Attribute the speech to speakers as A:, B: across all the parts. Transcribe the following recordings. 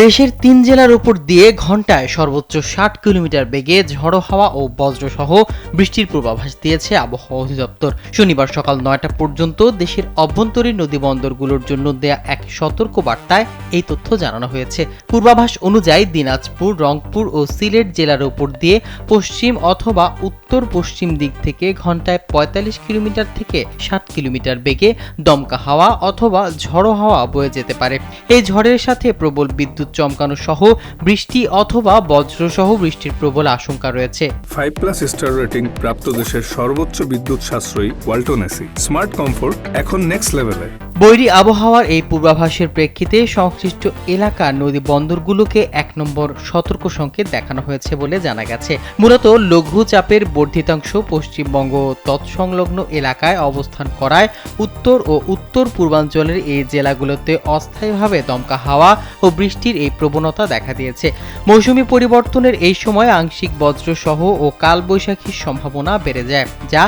A: দেশের ৩ জেলার উপর দিয়ে ঘন্টায় সর্বোচ্চ ৬০ কিলোমিটার বেগে ঝড়ো হাওয়া ও বজ্রসহ বৃষ্টির পূর্বাভাস দিয়েছে আবহাওয়া অধিদপ্তর। শনিবার সকাল ৯টা পর্যন্ত দেশের অভ্যন্তরীণ নদীবন্দরগুলোর জন্য দেয়া এক সতর্ক বার্তায় এই তথ্য জানানো হয়েছে। পূর্বাভাস অনুযায়ী দিনাজপুর, রংপুর ও সিলেট জেলার উপর দিয়ে পশ্চিম অথবা উত্তর পশ্চিম দিক থেকে ঘন্টায় ৪৫ কিলোমিটার থেকে ৬০ কিলোমিটার বেগে দমকা হাওয়া অথবা ঝড়ো হাওয়া বয়ে যেতে পারে। এই ঝড়ের সাথে প্রবল বিদ্যুৎ চমকানো সহ বৃষ্টি অথবা বজ্রসহ বৃষ্টির প্রবল আশঙ্কা রয়েছে।
B: 5+ স্টার রেটিং প্রাপ্ত দেশের সর্বোচ্চ বিদ্যুৎ সাশ্রয়ী ওয়ালটন এসি স্মার্ট কমফোর্ট এখন নেক্সট লেভেলে।
A: বৈরী আবহাওয়ার এই পূর্বাভাসের প্রেক্ষিতে সংশ্লিষ্ট এলাকার নদী বন্দরগুলোকে ১ নম্বর সতর্ক সংকেত দেখানো হয়েছে বলে জানা গেছে। মূলত লঘুচাপের বর্ধিতাংশ পশ্চিমবঙ্গ তৎসংলগ্ন এলাকায় অবস্থান করায় উত্তর ও উত্তর পূর্বাঞ্চলের এই জেলাগুলোতে অস্থায়ীভাবে দমকা হাওয়া ও বৃষ্টির এই প্রবণতা দেখা দিয়েছে। মৌসুমি পরিবর্তনের এই সময় আংশিক বজ্রসহ ও কালবৈশাখীর সম্ভাবনা বেড়ে যায়, যা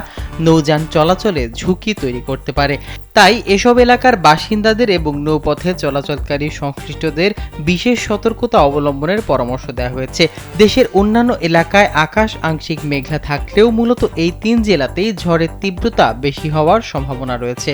A: নৌযান চলাচলে ঝুঁকি তৈরি করতে পারে। তাই এসব এলাকার বাসিন্দাদের এবং নৌপথে চলাচলকারী সংশ্লিষ্টদের বিশেষ সতর্কতা অবলম্বনের পরামর্শ দেওয়া হয়েছে। দেশের অন্যান্য এলাকায় আকাশ আংশিক মেঘলা থাকলেও মূলত এই ৩ জেলাতেই ঝড়ের তীব্রতা বেশি হওয়ার সম্ভাবনা রয়েছে।